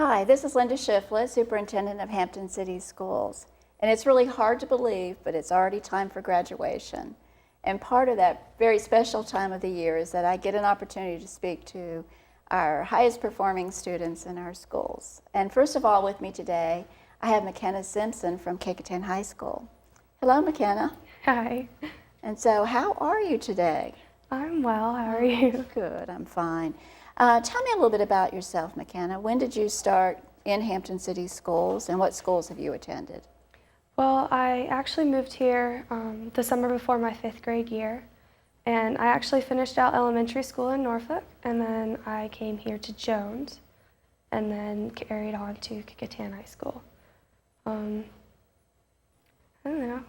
Hi, this is Linda Shifflette, Superintendent of Hampton City Schools. And it's really hard to believe, but it's already time for graduation. And part of that very special time of the year is that I get an opportunity to speak to our highest performing students in our schools. And first of all, with me today, I have McKenna Simpson from Kecoughtan High School. Hello, McKenna. Hi. And so how are you today? I'm well. How are you? Good, I'm fine. Tell me a little bit about yourself, McKenna. When did you start in Hampton City Schools, and what schools have you attended? Well, I actually moved here the summer before my 5th grade year, and I actually finished out elementary school in Norfolk, and then I came here to Jones, and then carried on to Kecoughtan High School. I don't know.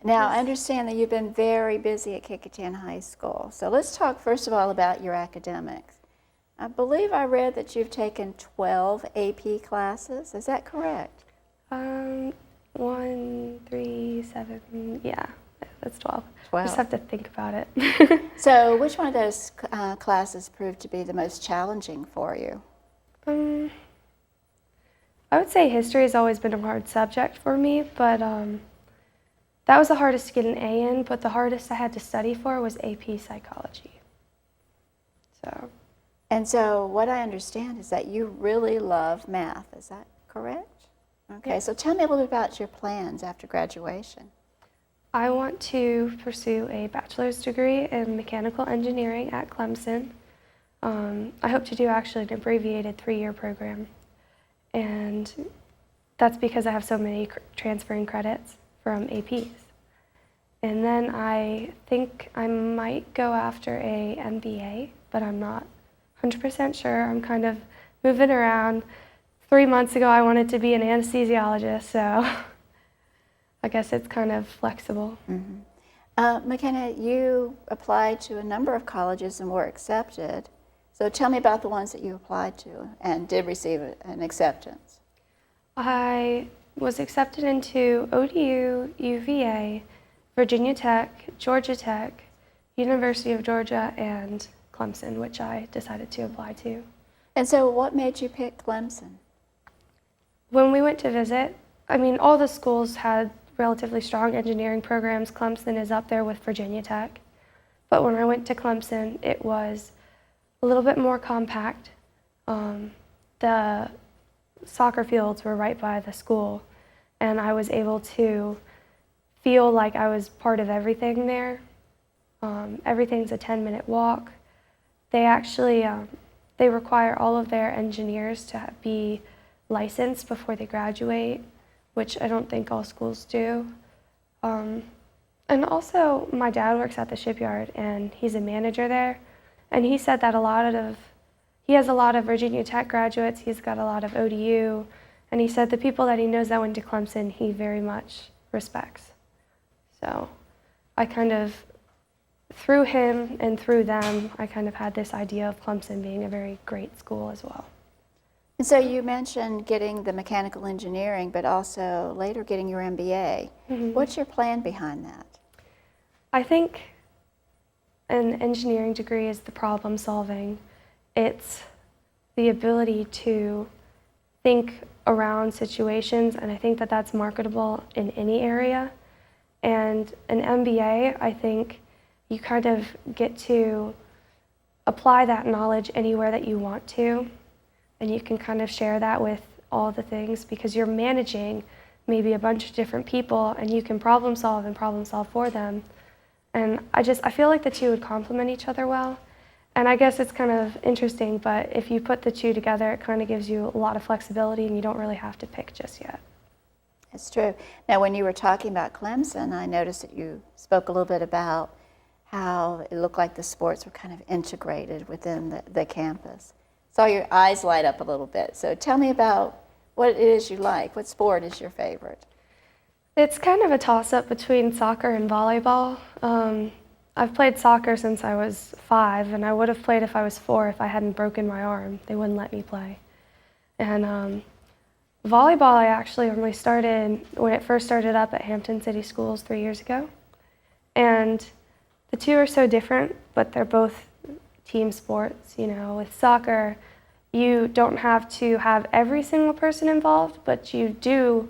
Now, I understand that you've been very busy at Kecoughtan High School. So let's talk first of all about your academics. I believe I read that you've taken 12 AP classes. Is that correct? 1, 3, 7, yeah, that's 12. 12. I just have to think about it. So which one of those classes proved to be the most challenging for you? I would say history has always been a hard subject for me, but that was the hardest to get an A in, but the hardest I had to study for was AP Psychology. And so what I understand is that you really love math. Is that correct? Okay, so tell me a little bit about your plans after graduation. I want to pursue a bachelor's degree in mechanical engineering at Clemson. I hope to do actually an abbreviated 3-year program. And that's because I have so many transferring credits from APs. And then I think I might go after a MBA, but I'm not 100% sure. I'm kind of moving around. 3 months ago I wanted to be an anesthesiologist, so I guess it's kind of flexible. Mm-hmm. McKenna, you applied to a number of colleges and were accepted. So tell me about the ones that you applied to and did receive an acceptance. I was accepted into ODU, UVA, Virginia Tech, Georgia Tech, University of Georgia, and Clemson, which I decided to apply to. And so what made you pick Clemson? When we went to visit, I mean, all the schools had relatively strong engineering programs. Clemson is up there with Virginia Tech. But when I went to Clemson, it was a little bit more compact. The soccer fields were right by the school, and I was able to feel like I was part of everything there. Everything's a 10-minute walk. They actually, they require all of their engineers to be licensed before they graduate, which I don't think all schools do. And also, my dad works at the shipyard, and he's a manager there, and he said that he has a lot of Virginia Tech graduates, he's got a lot of ODU, and he said the people that he knows that went to Clemson, he very much respects. So I kind of, through him and through them, I kind of had this idea of Clemson being a very great school as well. And so you mentioned getting the mechanical engineering, but also later getting your MBA. Mm-hmm. What's your plan behind that? I think an engineering degree is the problem solving. It's the ability to think around situations, and I think that that's marketable in any area. And an MBA, I think you kind of get to apply that knowledge anywhere that you want to, and you can kind of share that with all the things because you're managing maybe a bunch of different people, and you can problem solve for them. And I feel like the two would complement each other well. And I guess it's kind of interesting, but if you put the two together, it kind of gives you a lot of flexibility, and you don't really have to pick just yet. That's true. Now, when you were talking about Clemson, I noticed that you spoke a little bit about how it looked like the sports were kind of integrated within the campus. Saw your eyes light up a little bit. So tell me about what it is you like. What sport is your favorite? It's kind of a toss-up between soccer and volleyball. I've played soccer since I was 5, and I would have played if I was 4 if I hadn't broken my arm. They wouldn't let me play. And volleyball, I actually only started when it first started up at Hampton City Schools 3 years ago. And the two are so different, but they're both team sports. You know, with soccer, you don't have to have every single person involved, but you do,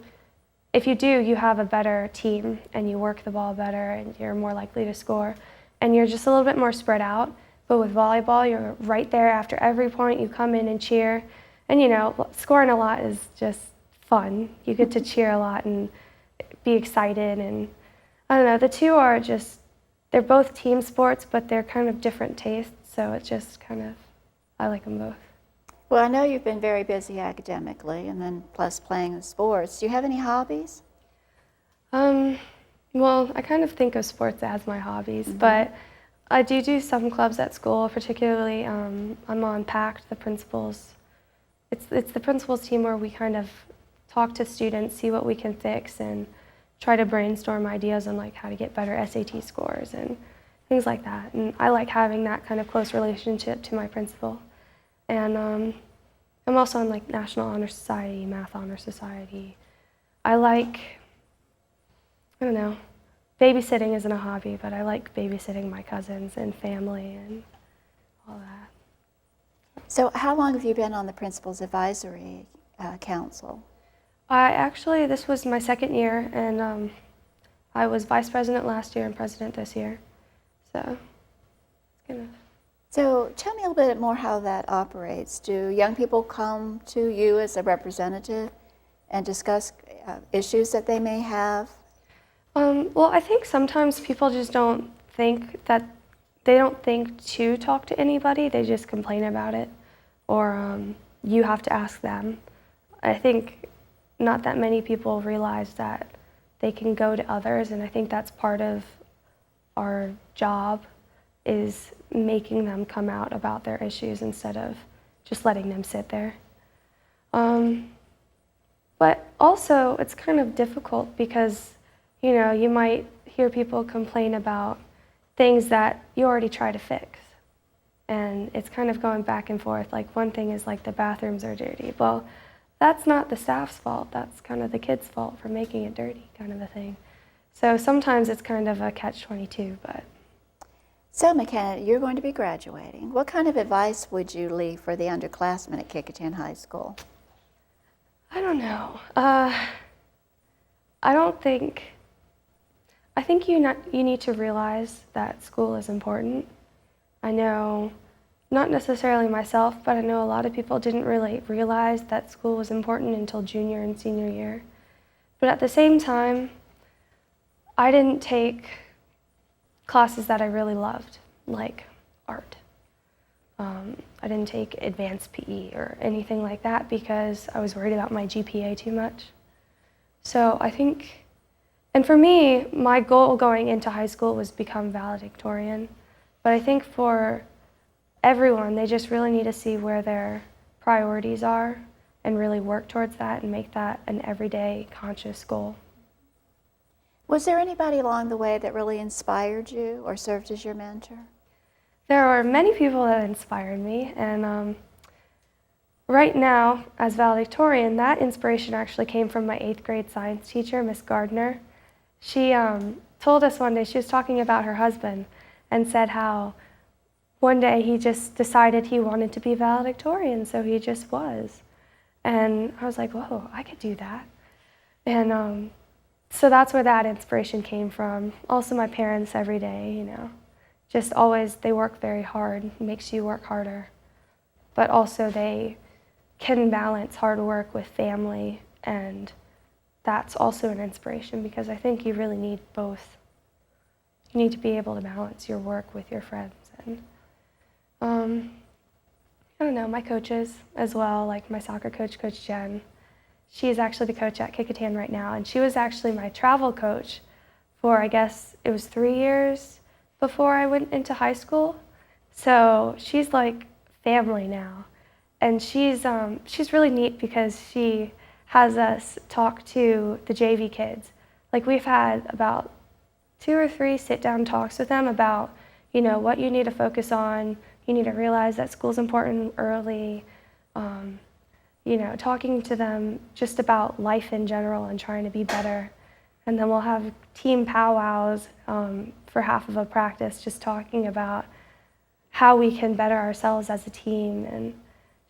if you do, you have a better team and you work the ball better and you're more likely to score. And you're just a little bit more spread out. But with volleyball, you're right there after every point. You come in and cheer. And you know, scoring a lot is just fun. You get to cheer a lot and be excited. And I don't know, the two are just, they're both team sports, but they're kind of different tastes. So it just kind of, I like them both. Well, I know you've been very busy academically and then plus playing the sports. Do you have any hobbies? Well, I kind of think of sports as my hobbies, but I do some clubs at school, particularly I'm on PACT, the principals. It's the principals team where we kind of talk to students, see what we can fix, and try to brainstorm ideas on like how to get better SAT scores and things like that. And I like having that kind of close relationship to my principal. And I'm also on like National Honor Society, Math Honor Society. I don't know, babysitting isn't a hobby, but I like babysitting my cousins and family and all that. So how long have you been on the Principal's Advisory Council? This was my second year, and I was vice president last year and president this year. So it's kind of. So tell me a little bit more how that operates. Do young people come to you as a representative and discuss issues that they may have? Well, I think sometimes people just don't think to talk to anybody. They just complain about it, or you have to ask them. I think not that many people realize that they can go to others, and I think that's part of our job is making them come out about their issues instead of just letting them sit there. But also, it's kind of difficult because, you know, you might hear people complain about things that you already try to fix. And it's kind of going back and forth. Like one thing is like the bathrooms are dirty. Well, that's not the staff's fault. That's kind of the kids' fault for making it dirty, kind of a thing. So sometimes it's kind of a catch-22, but. So McKenna, you're going to be graduating. What kind of advice would you leave for the underclassmen at Kecoughtan High School? I don't know. I think you need to realize that school is important. I know, not necessarily myself, but I know a lot of people didn't really realize that school was important until junior and senior year. But at the same time, I didn't take classes that I really loved, like art. I didn't take advanced PE or anything like that because I was worried about my GPA too much. So I think, and for me, my goal going into high school was become valedictorian. But I think for everyone, they just really need to see where their priorities are and really work towards that and make that an everyday conscious goal. Was there anybody along the way that really inspired you or served as your mentor? There are many people that inspired me, and right now, as valedictorian, that inspiration actually came from my 8th grade science teacher, Miss Gardner. She told us one day, she was talking about her husband, and said how one day he just decided he wanted to be valedictorian, so he just was. And I was like, whoa, I could do that. And so that's where that inspiration came from. Also my parents every day, you know, just always, they work very hard, makes you work harder. But also they can balance hard work with family, and that's also an inspiration because I think you really need both. You need to be able to balance your work with your friends. And I don't know, my coaches as well, like my soccer coach, Coach Jen. She's actually the coach at Kecoughtan right now, and she was actually my travel coach for, I guess, it was 3 years before I went into high school. So she's like family now. And she's really neat because she has us talk to the JV kids. Like we've had about 2 or 3 sit-down talks with them about, you know, what you need to focus on. You need to realize that school's important early. You know, talking to them just about life in general and trying to be better. And then we'll have team powwows for half of a practice, just talking about how we can better ourselves as a team. And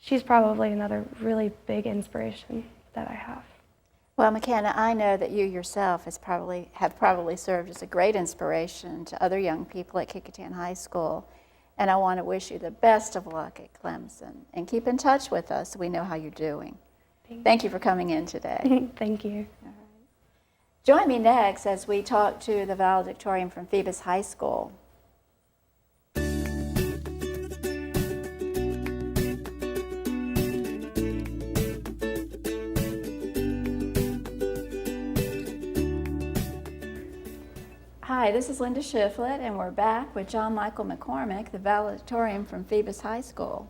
she's probably another really big inspiration that I have. Well, McKenna, I know that you yourself have probably served as a great inspiration to other young people at Kecoughtan High School, and I want to wish you the best of luck at Clemson. And keep in touch with us so we know how you're doing. Thank you for coming in today. Thank you. Join me next as we talk to the valedictorian from Phoebus High School. Hi, this is Linda Shifflette, and we're back with John Michael McCormick, the valedictorian from Phoebus High School.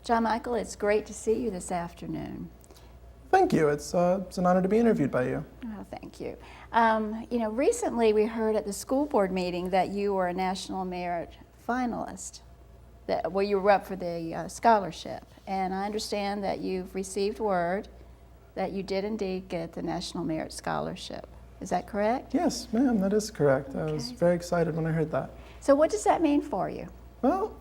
John Michael, it's great to see you this afternoon. Thank you. It's an honor to be interviewed by you. Oh, thank you. Recently we heard at the school board meeting that you were a National Merit finalist, where you were up for the scholarship. And I understand that you've received word that you did indeed get the National Merit Scholarship. Is that correct? Yes, ma'am, that is correct. Okay. I was very excited when I heard that. So what does that mean for you? Well,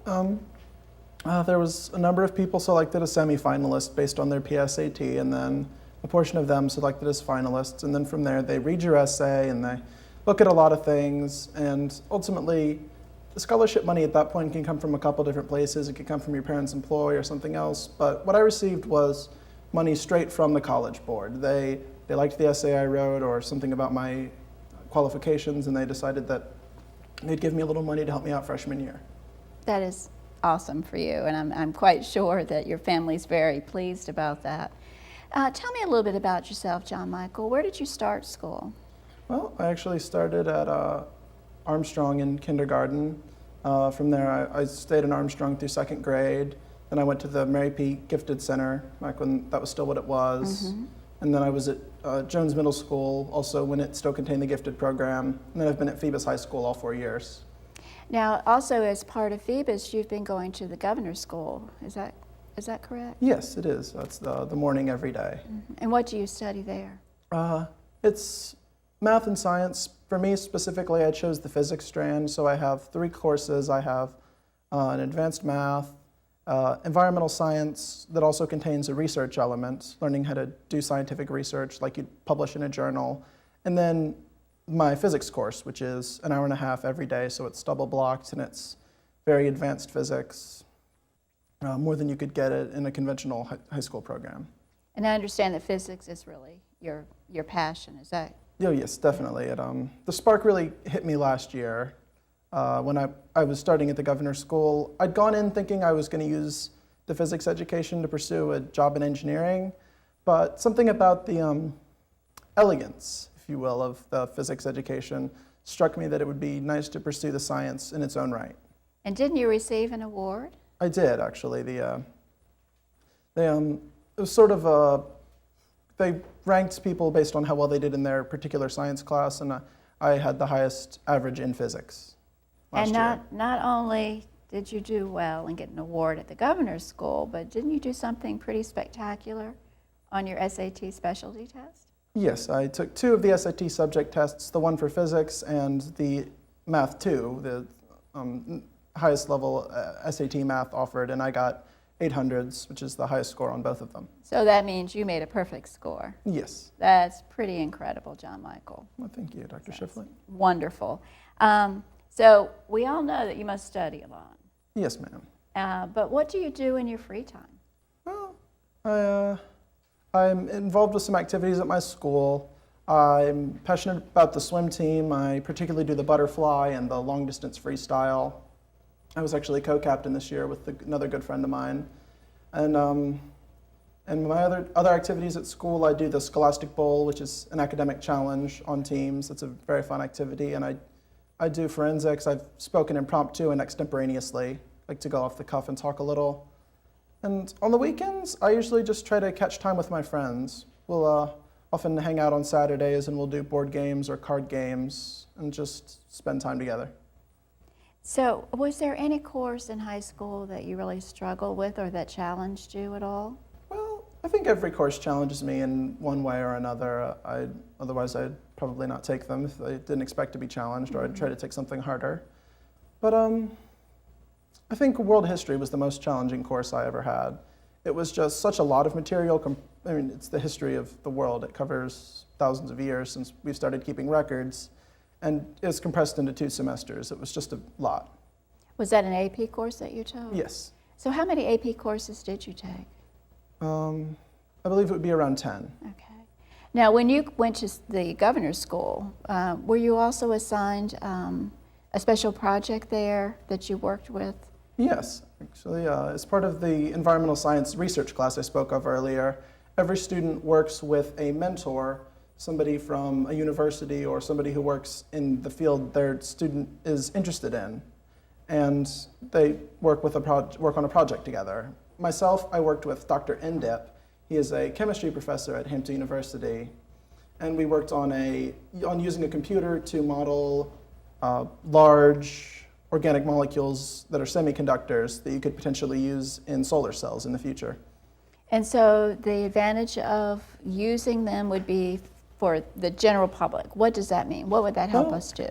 there was a number of people selected as semifinalists based on their PSAT, and then a portion of them selected as finalists. And then from there, they read your essay and they look at a lot of things. And ultimately, the scholarship money at that point can come from a couple different places. It could come from your parents' employ or something else. But what I received was money straight from the College Board. They liked the essay I wrote or something about my qualifications, and they decided that they'd give me a little money to help me out freshman year. That is awesome for you, and I'm quite sure that your family's very pleased about that. Tell me a little bit about yourself, John Michael. Where did you start school? Well, I actually started at Armstrong in kindergarten. From there, I stayed in Armstrong through second grade. Then I went to the Mary P. Gifted Center, back when that was still what it was. Mm-hmm. And then I was at Jones Middle School, also when it still contained the gifted program. And then I've been at Phoebus High School all 4 years. Now, also as part of Phoebus, you've been going to the governor's school. Is that correct? Yes, it is. That's the morning every day. Mm-hmm. And what do you study there? It's math and science. For me specifically, I chose the physics strand, so I have 3 courses. I have an advanced math, environmental science that also contains a research element, learning how to do scientific research like you'd publish in a journal, and then my physics course, which is an hour and a half every day, so it's double blocked and it's very advanced physics, more than you could get it in a conventional high school program. And I understand that physics is really your passion, is that? Oh, yes, definitely. The spark really hit me last year. When I was starting at the governor's school. I'd gone in thinking I was going to use the physics education to pursue a job in engineering, but something about the elegance, if you will, of the physics education struck me that it would be nice to pursue the science in its own right. And didn't you receive an award? I did, actually. It was sort of they ranked people based on how well they did in their particular science class, and I had the highest average in physics. And not only did you do well and get an award at the governor's school, but didn't you do something pretty spectacular on your SAT specialty test? Yes, I took 2 of the SAT subject tests, the one for physics and the math 2, the highest level SAT math offered, and I got 800s, which is the highest score on both of them. So that means you made a perfect score. Yes. That's pretty incredible, John Michael. Well, thank you, Dr. Shifflette. Wonderful. So we all know that you must study a lot. Yes, ma'am. But what do you do in your free time? Well, I'm involved with some activities at my school. I'm passionate about the swim team. I particularly do the butterfly and the long distance freestyle. I was actually co-captain this year with another good friend of mine. And my other activities at school, I do the Scholastic Bowl, which is an academic challenge on teams. It's a very fun activity. And I do forensics. I've spoken impromptu and extemporaneously, like to go off the cuff and talk a little. And on the weekends, I usually just try to catch time with my friends. We'll often hang out on Saturdays and we'll do board games or card games and just spend time together. So was there any course in high school that you really struggled with or that challenged you at all? Well, I think every course challenges me in one way or another. Otherwise, I'd probably not take them if I didn't expect to be challenged, or I'd try to take something harder. But I think world history was the most challenging course I ever had. It was just such a lot of material. I mean, it's the history of the world. It covers thousands of years since we started keeping records, and it's compressed into 2 semesters. It was just a lot. Was that an AP course that you took? Yes. So how many AP courses did you take? I believe it would be around 10. Okay. Now, when you went to the governor's school, were you also assigned a special project there that you worked with? Yes, actually, as part of the environmental science research class I spoke of earlier, every student works with a mentor, somebody from a university or somebody who works in the field their student is interested in, and they work on a project together. Myself, I worked with Dr. Endip. He is a chemistry professor at Hampton University, and we worked on using a computer to model large organic molecules that are semiconductors that you could potentially use in solar cells in the future. And so the advantage of using them would be for the general public. What does that mean? What would that help us do?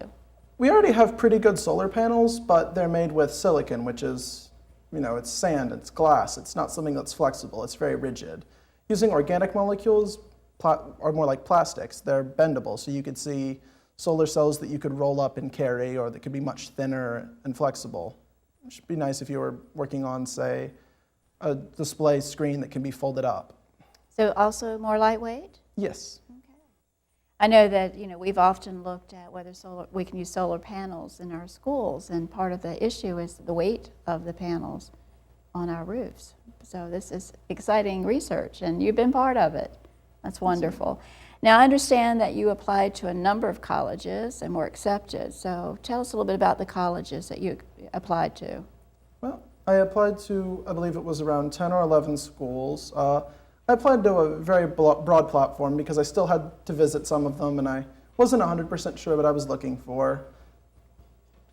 We already have pretty good solar panels, but they're made with silicon, which is, it's sand, it's glass, it's not something that's flexible, it's very rigid. Using organic molecules are more like plastics. They're bendable, so you could see solar cells that you could roll up and carry, or that could be much thinner and flexible. It should be nice if you were working on, say, a display screen that can be folded up. So also more lightweight? Yes. Okay. I know that we've often looked at whether we can use solar panels in our schools, and part of the issue is the weight of the panels on our roofs. So this is exciting research, and you've been part of it. That's wonderful. Now, I understand that you applied to a number of colleges and were accepted. So tell us a little bit about the colleges that you applied to. Well, I applied to, I believe it was around 10 or 11 schools. I applied to a very broad platform because I still had to visit some of them, and I wasn't 100% sure what I was looking for.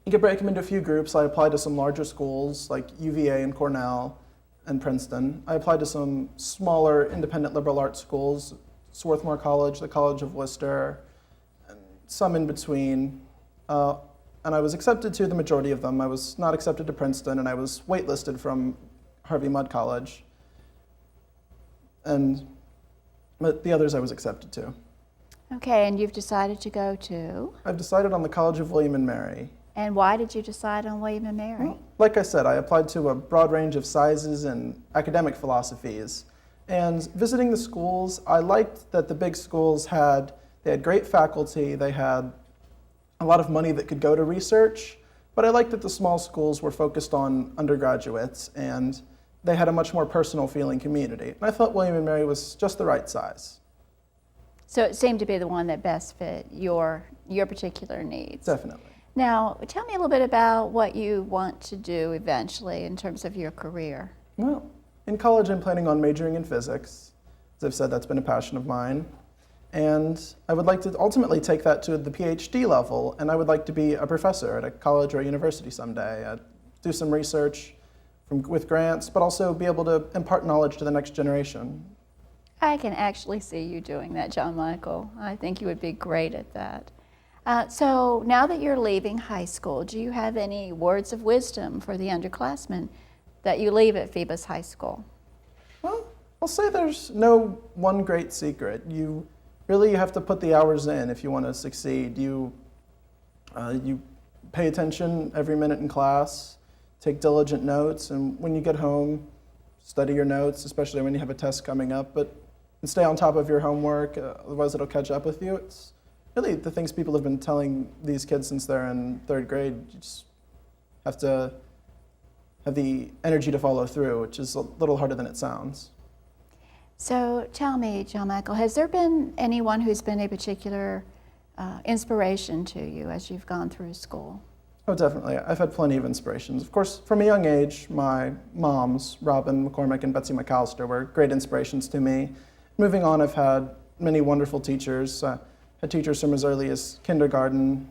You could break them into a few groups. I applied to some larger schools like UVA and Cornell and Princeton. I applied to some smaller independent liberal arts schools, Swarthmore College, the College of Worcester, and some in between. And I was accepted to the majority of them. I was not accepted to Princeton, and I was waitlisted from Harvey Mudd College. But the others I was accepted to. Okay, and you've decided to go to? I've decided on the College of William and Mary. And why did you decide on William and Mary? Well, like I said, I applied to a broad range of sizes and academic philosophies. And visiting the schools, I liked that the big schools had great faculty, they had a lot of money that could go to research, but I liked that the small schools were focused on undergraduates, and they had a much more personal feeling community. And I thought William and Mary was just the right size. So it seemed to be the one that best fit your particular needs. Definitely. Now, tell me a little bit about what you want to do eventually in terms of your career. Well, in college I'm planning on majoring in physics. As I've said, that's been a passion of mine. And I would like to ultimately take that to the PhD level, and I would like to be a professor at a college or a university someday, do some research with grants, but also be able to impart knowledge to the next generation. I can actually see you doing that, John Michael. I think you would be great at that. So now that you're leaving high school, do you have any words of wisdom for the underclassmen that you leave at Phoebus High School? Well, I'll say there's no one great secret. You really have to put the hours in if you want to succeed. You pay attention every minute in class, take diligent notes, and when you get home, study your notes, especially when you have a test coming up, and stay on top of your homework, otherwise it'll catch up with you. It's really the things people have been telling these kids since they're in 3rd grade. You just have to have the energy to follow through, which is a little harder than it sounds. So tell me, John Michael, has there been anyone who's been a particular inspiration to you as you've gone through school? Oh, definitely. I've had plenty of inspirations. Of course, from a young age, my moms, Robin McCormick and Betsy McAllister, were great inspirations to me. Moving on, I've had many wonderful teachers. Had teachers from as early as kindergarten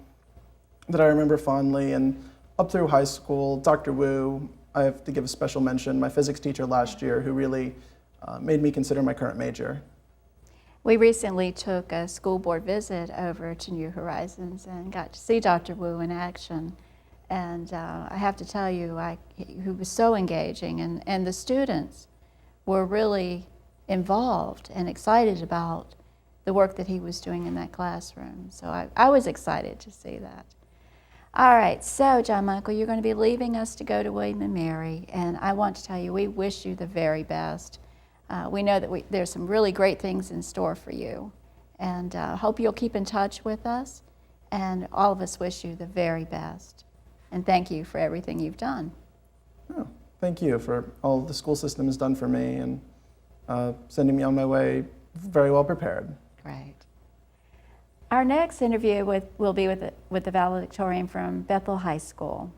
that I remember fondly, and up through high school. Dr. Wu, I have to give a special mention, my physics teacher last year, who really made me consider my current major. We recently took a school board visit over to New Horizons and got to see Dr. Wu in action. And I have to tell you, he was so engaging, and the students were really involved and excited about the work that he was doing in that classroom. So I was excited to see that. All right, so John Michael, you're going to be leaving us to go to William & Mary, and I want to tell you we wish you the very best. We know that there's some really great things in store for you, and hope you'll keep in touch with us, and all of us wish you the very best. And thank you for everything you've done. Oh, thank you for all the school system has done for me and sending me on my way very well prepared. Great. Our next interview will be with the valedictorian from Bethel High School.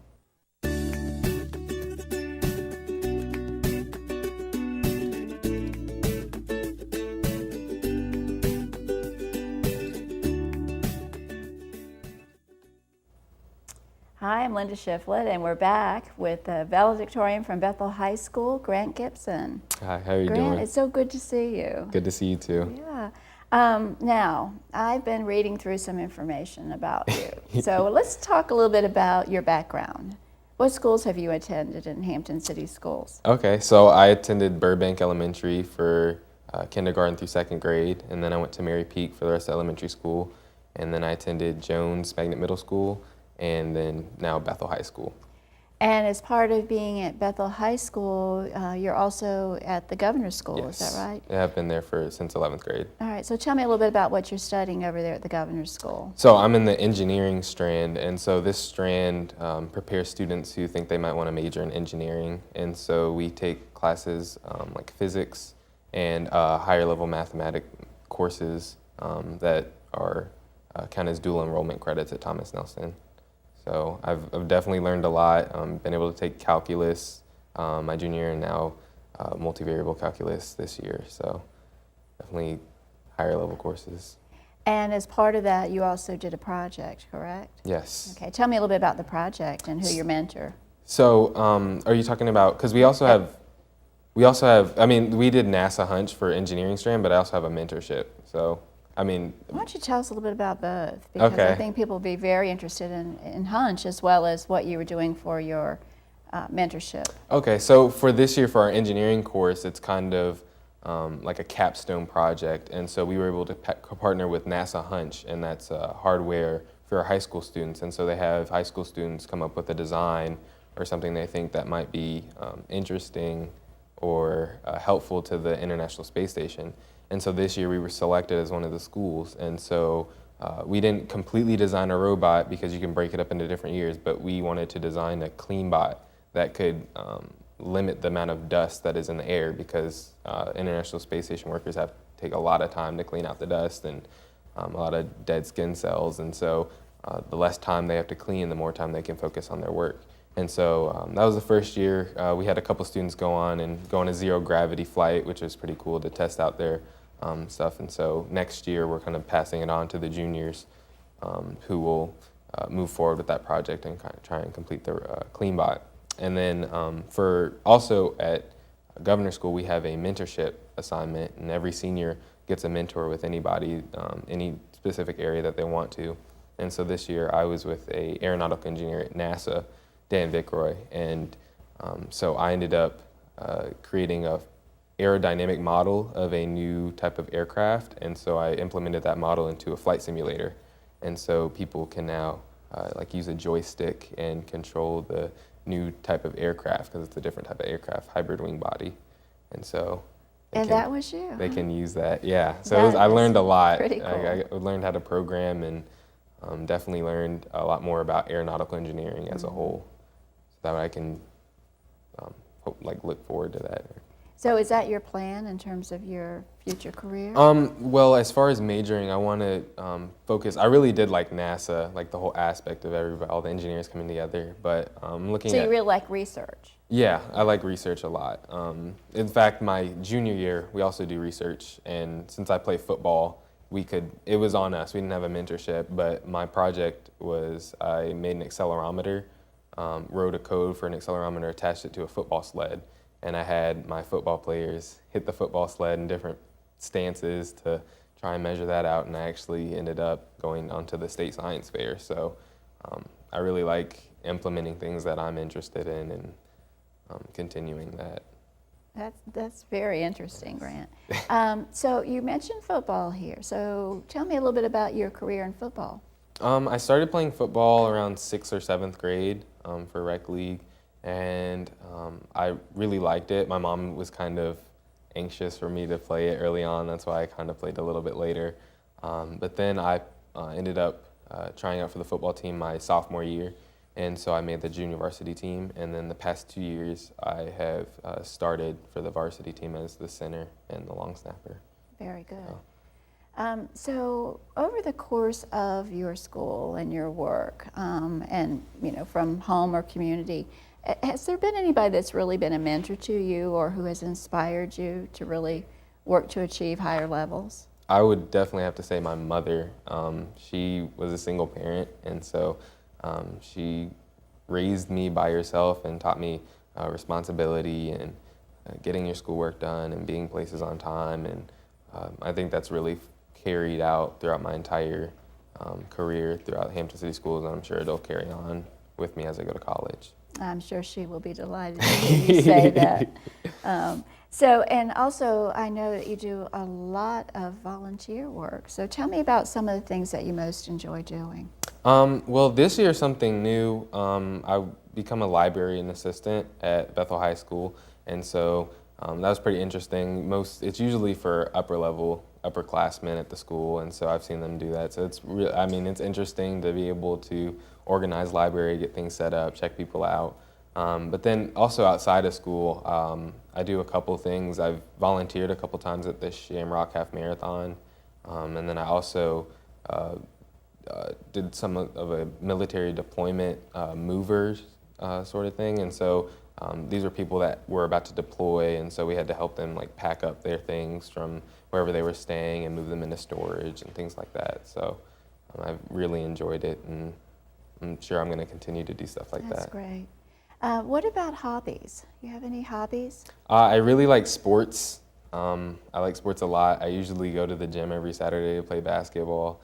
Hi, I'm Linda Shifflette, and we're back with the valedictorian from Bethel High School, Grant Gibson. Hi, how are you Grant, doing? it's so good to see you. Good to see you too. Yeah. Now, I've been reading through some information about you. So let's talk a little bit about your background. What schools have you attended in Hampton City Schools? Okay, so I attended Burbank Elementary for kindergarten through 2nd grade, and then I went to Mary Peak for the rest of elementary school, and then I attended Jones Magnet Middle School, and then now Bethel High School. And as part of being at Bethel High School, you're also at the Governor's School, Yes. Is that right? Yeah, I've been there since 11th grade. All right, so tell me a little bit about what you're studying over there at the Governor's School. So I'm in the engineering strand, and so this strand prepares students who think they might want to major in engineering, and so we take classes like physics and higher level mathematics courses that are count as dual enrollment credits at Thomas Nelson. So I've definitely learned a lot, been able to take calculus my junior year and now multivariable calculus this year. So definitely higher level courses. And as part of that, you also did a project, correct? Yes. Okay, tell me a little bit about the project and who your mentor. So are you talking about, because we also have, I mean, we did NASA Hunch for engineering strand, but I also have a mentorship. So, I mean. Why don't you tell us a little bit about both? Because I Okay. think people will be very interested in Hunch as well as what you were doing for your mentorship. Okay, so for this year, for our engineering course, it's kind of like a capstone project. And so we were able to partner with NASA Hunch, and that's hardware for our high school students. And so they have high school students come up with a design or something they think that might be interesting or helpful to the International Space Station. And so this year we were selected as one of the schools. And so we didn't completely design a robot because you can break it up into different years, but we wanted to design a clean bot that could limit the amount of dust that is in the air, because International Space Station workers have to take a lot of time to clean out the dust and a lot of dead skin cells. And so the less time they have to clean, the more time they can focus on their work. And so that was the first year. We had a couple students go on a zero gravity flight, which was pretty cool to test out their stuff. And so next year we're kind of passing it on to the juniors who will move forward with that project and kind of try and complete the clean bot. And then for also at Governor's School, we have a mentorship assignment, and every senior gets a mentor with anybody, any specific area that they want to. And so this year I was with a aeronautical engineer at NASA, Dan Vickroy, and so I ended up creating a aerodynamic model of a new type of aircraft, and so I implemented that model into a flight simulator. And so people can now like use a joystick and control the new type of aircraft, because it's a different type of aircraft, hybrid wing body. And so That was you. they can use that, yeah. So That I is learned a lot. pretty cool. I learned how to program, and definitely learned a lot more about aeronautical engineering as a whole, so that way I can look forward to that. So is that your plan in terms of your future career? Well, as far as majoring, I want to focus. I really did like NASA, like the whole aspect of everybody, all the engineers coming together. But I'm looking So at. you really like research? Yeah, I like research a lot. In fact, my junior year, we also do research, and since I play football, it was on us. We didn't have a mentorship, but my project was I made an accelerometer, wrote a code for an accelerometer, attached it to a football sled, and I had my football players hit the football sled in different stances to try and measure that out, and I actually ended up going onto the state science fair. So I really like implementing things that I'm interested in and continuing that. That's very interesting, Grant. So you mentioned football here. So tell me a little bit about your career in football. I started playing football around 6th or 7th grade for rec league, and I really liked it. My mom was kind of anxious for me to play it early on. That's why I kind of played a little bit later. But then I ended up trying out for the football team my sophomore year, and so I made the junior varsity team. And then the past 2 years, I have started for the varsity team as the center and the long snapper. Very good. So over the course of your school and your work, and from home or community, has there been anybody that's really been a mentor to you or who has inspired you to really work to achieve higher levels? I would definitely have to say my mother. She was a single parent, and so she raised me by herself and taught me responsibility and getting your schoolwork done and being places on time. And I think that's really carried out throughout my entire career throughout Hampton City Schools, and I'm sure it'll carry on with me as I go to college. I'm sure she will be delighted to hear you say that. And also I know that you do a lot of volunteer work. So tell me about some of the things that you most enjoy doing. Well, this year something new. I become a librarian assistant at Bethel High School, and so that was pretty interesting. It's usually for upperclassmen at the school, and so I've seen them do that. So it's interesting to be able to organize library, get things set up, check people out. But then also outside of school, I do a couple things. I've volunteered a couple times at the Shamrock Half Marathon, and then I also did some of a military deployment movers sort of thing. And so these are people that were about to deploy, and so we had to help them like pack up their things from wherever they were staying and move them into storage and things like that. So I've really enjoyed it, and I'm sure I'm going to continue to do stuff like that. That's great. What about hobbies? You have any hobbies? I really like sports. I like sports a lot. I usually go to the gym every Saturday to play basketball.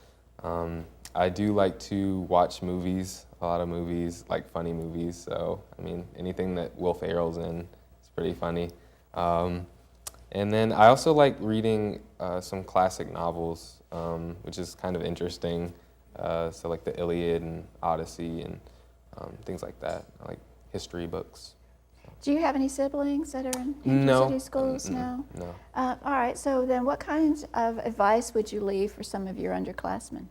I do like to watch movies, a lot of movies, like funny movies. So, anything that Will Ferrell's in is pretty funny. And then I also like reading some classic novels, which is kind of interesting. So like the Iliad and Odyssey and things like that. I like history books. Do you have any siblings that are in Hampton City Schools? No. All right, so then what kinds of advice would you leave for some of your underclassmen?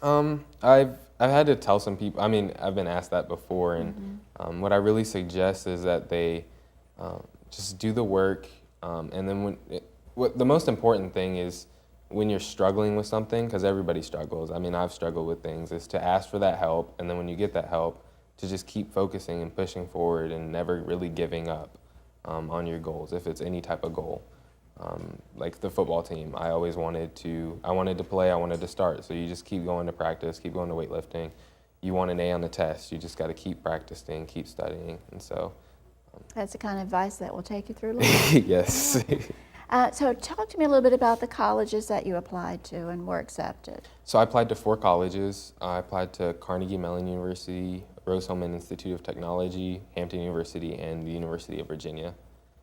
I've had to tell some people, I've been asked that before, and what I really suggest is that they just do the work, and then what the most important thing is when you're struggling with something, because everybody struggles, I've struggled with things, is to ask for that help, and then when you get that help, to just keep focusing and pushing forward and never really giving up on your goals, if it's any type of goal. Like the football team, I wanted to play, I wanted to start. So you just keep going to practice, keep going to weightlifting. You want an A on the test, you just got to keep practicing, keep studying. And so that's the kind of advice that will take you through life. Yes. So talk to me a little bit about the colleges that you applied to and were accepted. So I applied to 4 colleges. I applied to Carnegie Mellon University, Rose-Hulman Institute of Technology, Hampton University, and the University of Virginia.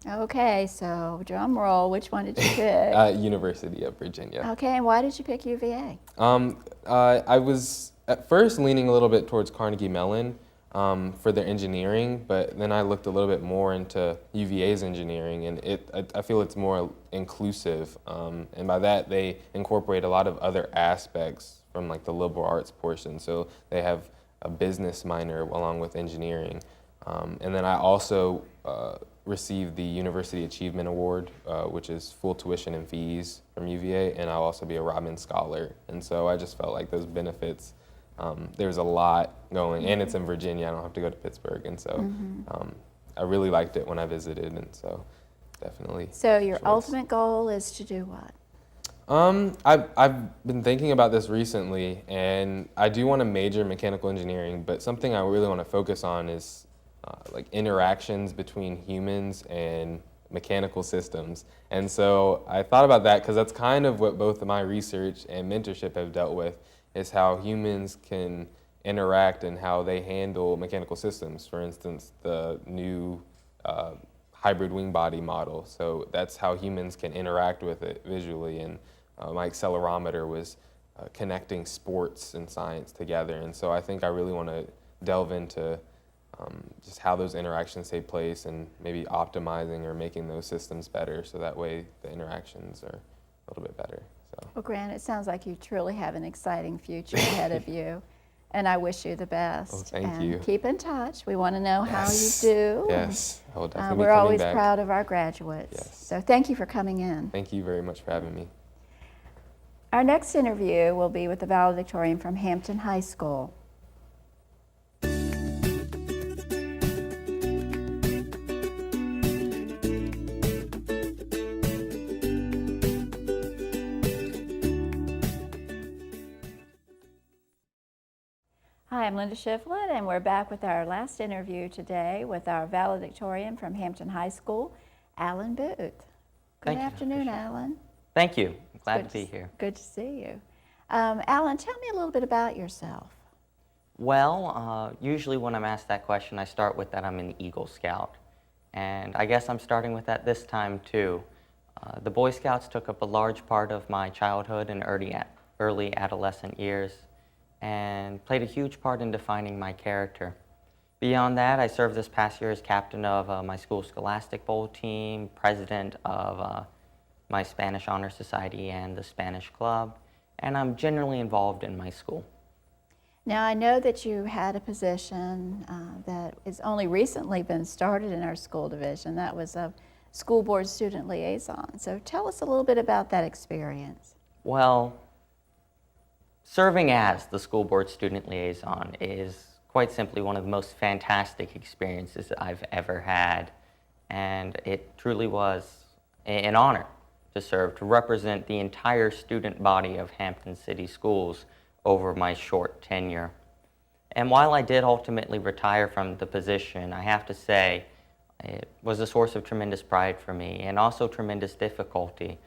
Okay, so drum roll, which one did you pick? University of Virginia. Okay, and why did you pick UVA? I was at first leaning a little bit towards Carnegie Mellon for their engineering, but then I looked a little bit more into UVA's engineering, and I feel it's more inclusive, and by that they incorporate a lot of other aspects from like the liberal arts portion. So they have a business minor along with engineering, and then I also received the University Achievement Award, which is full tuition and fees from UVA, and I'll also be a Robin Scholar. And so I just felt like those benefits, there's a lot going, and it's in Virginia, I don't have to go to Pittsburgh, and so I really liked it when I visited, and so definitely. So your ultimate goal is to do what? I've been thinking about this recently, and I do want to major in mechanical engineering, but something I really want to focus on is like interactions between humans and mechanical systems. And so I thought about that because that's kind of what both my research and mentorship have dealt with, is how humans can interact and how they handle mechanical systems. For instance, the new hybrid wing body model. So that's how humans can interact with it visually. And my accelerometer was connecting sports and science together. And so I think I really want to delve into just how those interactions take place and maybe optimizing or making those systems better so that way the interactions are a little bit better. So. Well, Grant, it sounds like you truly have an exciting future ahead of you, and I wish you the best. Well, thank and you. Keep in touch. We want to know how you Yes. do. Yes, I will definitely be We're coming always back. proud of our graduates. Yes. So thank you for coming in. Thank you very much for having me. Our next interview will be with the valedictorian from Hampton High School. Hi, I'm Linda Shifflette, and we're back with our last interview today with our valedictorian from Hampton High School, Alan Booth. Good Thank you, afternoon, Dr. Alan. Thank you. I'm glad Good to be here. Good to see you. Alan, tell me a little bit about yourself. Well, usually when I'm asked that question, I start with that I'm an Eagle Scout. And I guess I'm starting with that this time, too. The Boy Scouts took up a large part of my childhood and early adolescent years and played a huge part in defining my character. Beyond that, I served this past year as captain of my school's Scholastic Bowl team, president of my Spanish Honor Society and the Spanish Club, and I'm generally involved in my school. Now, I know that you had a position that has only recently been started in our school division. That was a school board student liaison. So tell us a little bit about that experience. Well, serving as the school board student liaison is quite simply one of the most fantastic experiences that I've ever had. And it truly was an honor to serve, to represent the entire student body of Hampton City Schools over my short tenure. And while I did ultimately retire from the position, I have to say it was a source of tremendous pride for me and also tremendous difficulty.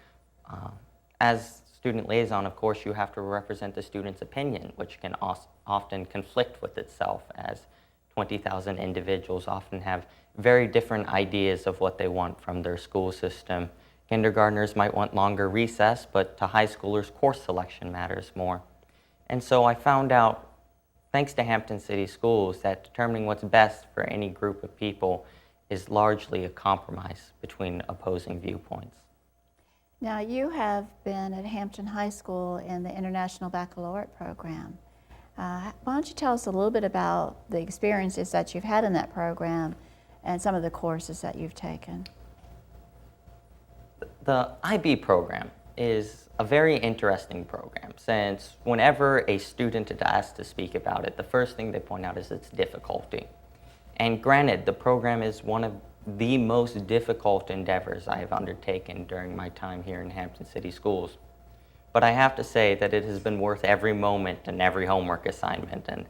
As student liaison, of course, you have to represent the student's opinion, which can often conflict with itself, as 20,000 individuals often have very different ideas of what they want from their school system. Kindergartners might want longer recess, but to high schoolers, course selection matters more. And so I found out, thanks to Hampton City Schools, that determining what's best for any group of people is largely a compromise between opposing viewpoints. Now, you have been at Hampton High School in the International Baccalaureate program. Why don't you tell us a little bit about the experiences that you've had in that program and some of the courses that you've taken? The IB program is a very interesting program, since whenever a student is asked to speak about it, the first thing they point out is its difficulty. And granted, the program is one of the most difficult endeavors I have undertaken during my time here in Hampton City Schools. But I have to say that it has been worth every moment and every homework assignment and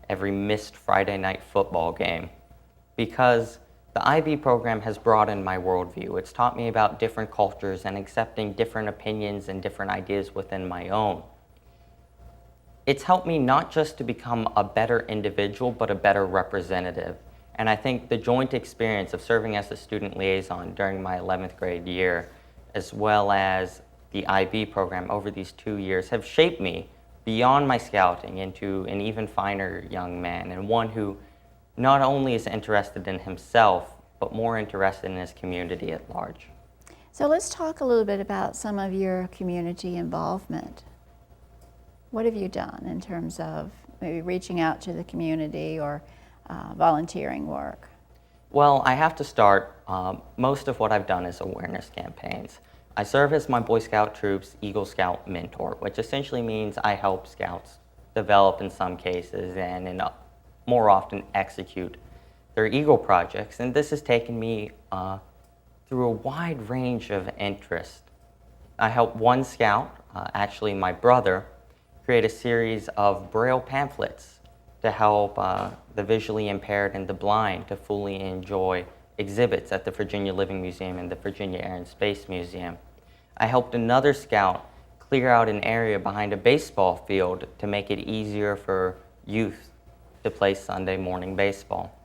every missed Friday night football game, because the IB program has broadened my worldview. It's taught me about different cultures and accepting different opinions and different ideas within my own. It's helped me not just to become a better individual, but a better representative. And I think the joint experience of serving as a student liaison during my 11th grade year, as well as the IB program over these 2 years, have shaped me beyond my scouting into an even finer young man, and one who not only is interested in himself, but more interested in his community at large. So let's talk a little bit about some of your community involvement. What have you done in terms of maybe reaching out to the community or volunteering work? Well, I have to start. Most of what I've done is awareness campaigns. I serve as my Boy Scout troop's Eagle Scout mentor, which essentially means I help Scouts develop in some cases and more often execute their Eagle projects. And this has taken me through a wide range of interest. I helped one Scout, actually my brother, create a series of Braille pamphlets to help the visually impaired and the blind to fully enjoy exhibits at the Virginia Living Museum and the Virginia Air and Space Museum. I helped another Scout clear out an area behind a baseball field to make it easier for youth to play Sunday morning baseball.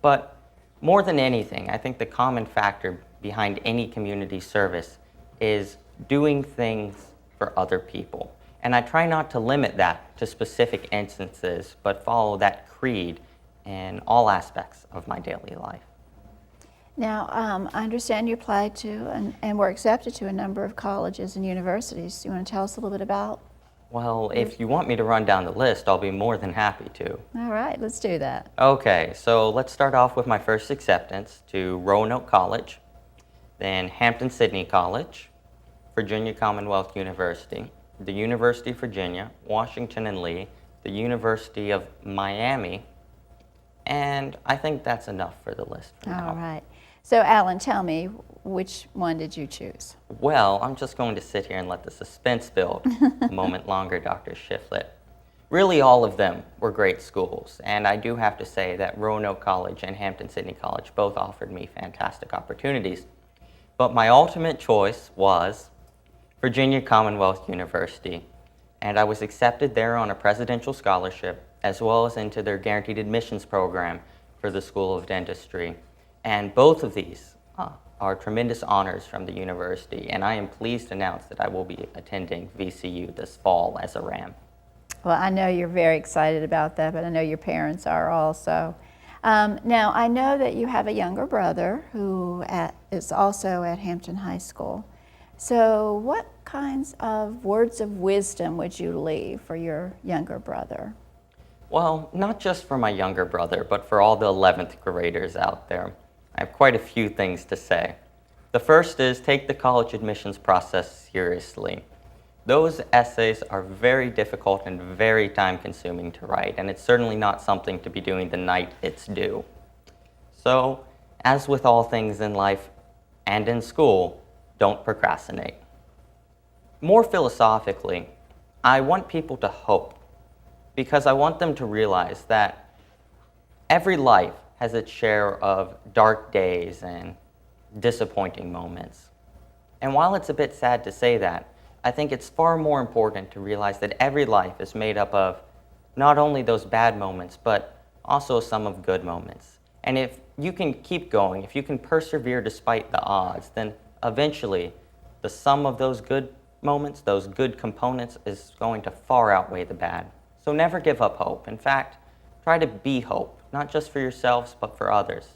But more than anything, I think the common factor behind any community service is doing things for other people. And I try not to limit that to specific instances, but follow that creed in all aspects of my daily life. Now, I understand you applied to and were accepted to a number of colleges and universities. Do you want to tell us a little bit about? Well, if you want me to run down the list, I'll be more than happy to. All right, let's do that. Okay, so let's start off with my first acceptance to Roanoke College, then Hampton-Sydney College, Virginia Commonwealth University, the University of Virginia, Washington and Lee, the University of Miami, and I think that's enough for the list for now. All right. So, Alan, tell me, which one did you choose? Well, I'm just going to sit here and let the suspense build a moment longer, Dr. Shifflette. Really, all of them were great schools, and I do have to say that Roanoke College and Hampton-Sydney College both offered me fantastic opportunities. But my ultimate choice was Virginia Commonwealth University, and I was accepted there on a presidential scholarship, as well as into their guaranteed admissions program for the School of Dentistry. And both of these are tremendous honors from the university, and I am pleased to announce that I will be attending VCU this fall as a RAM. Well, I know you're very excited about that, but I know your parents are also. Now, I know that you have a younger brother who is also at Hampton High School. So what kinds of words of wisdom would you leave for your younger brother? Well, not just for my younger brother, but for all the 11th graders out there. I have quite a few things to say. The first is take the college admissions process seriously. Those essays are very difficult and very time-consuming to write, and it's certainly not something to be doing the night it's due. So, as with all things in life and in school, don't procrastinate. More philosophically, I want people to hope, because I want them to realize that every life has its share of dark days and disappointing moments. And while it's a bit sad to say that, I think it's far more important to realize that every life is made up of not only those bad moments, but also some of good moments. And if you can keep going, if you can persevere despite the odds, then eventually the sum of those good moments, those good components, is going to far outweigh the bad. So never give up hope. In fact, try to be hope, not just for yourselves, but for others.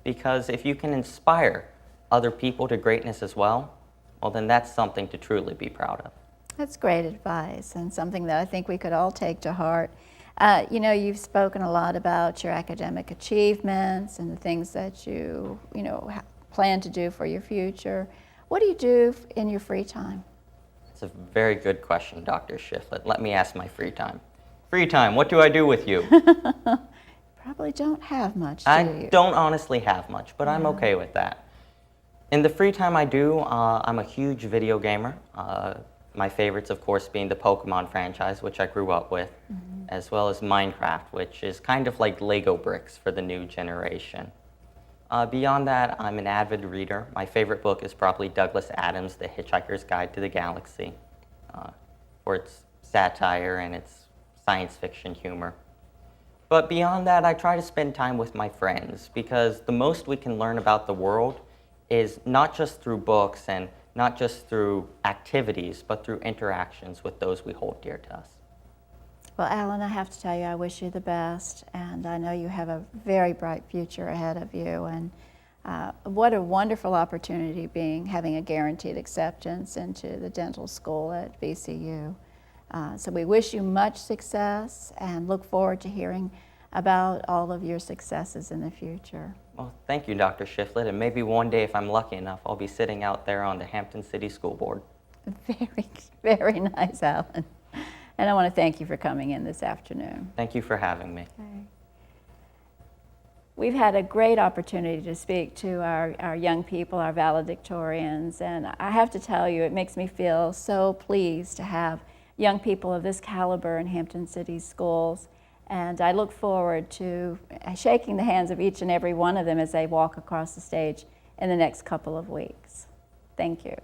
Because if you can inspire other people to greatness as well, well, then that's something to truly be proud of. That's great advice and something that I think we could all take to heart. You know, you've spoken a lot about your academic achievements and the things that you plan to do for your future. What do you do in your free time? It's a very good question, Dr. Shifflette. Let me ask my free time. Free time, what do I do with you? Probably don't have much, do you? I don't honestly have much, but I'm okay with that. In the free time I do, I'm a huge video gamer. My favorites, of course, being the Pokemon franchise, which I grew up with, as well as Minecraft, which is kind of like Lego bricks for the new generation. Beyond that, I'm an avid reader. My favorite book is probably Douglas Adams' The Hitchhiker's Guide to the Galaxy, for its satire and its science fiction humor. But beyond that, I try to spend time with my friends, because the most we can learn about the world is not just through books and not just through activities, but through interactions with those we hold dear to us. Well, Alan, I have to tell you, I wish you the best, and I know you have a very bright future ahead of you, and what a wonderful opportunity having a guaranteed acceptance into the dental school at VCU. So we wish you much success and look forward to hearing about all of your successes in the future. Well, thank you, Dr. Shifflette, and maybe one day, if I'm lucky enough, I'll be sitting out there on the Hampton City School Board. Very, very nice, Alan. And I want to thank you for coming in this afternoon. Thank you for having me. Okay. We've had a great opportunity to speak to our young people, our valedictorians, and I have to tell you, it makes me feel so pleased to have young people of this caliber in Hampton City schools. And I look forward to shaking the hands of each and every one of them as they walk across the stage in the next couple of weeks. Thank you.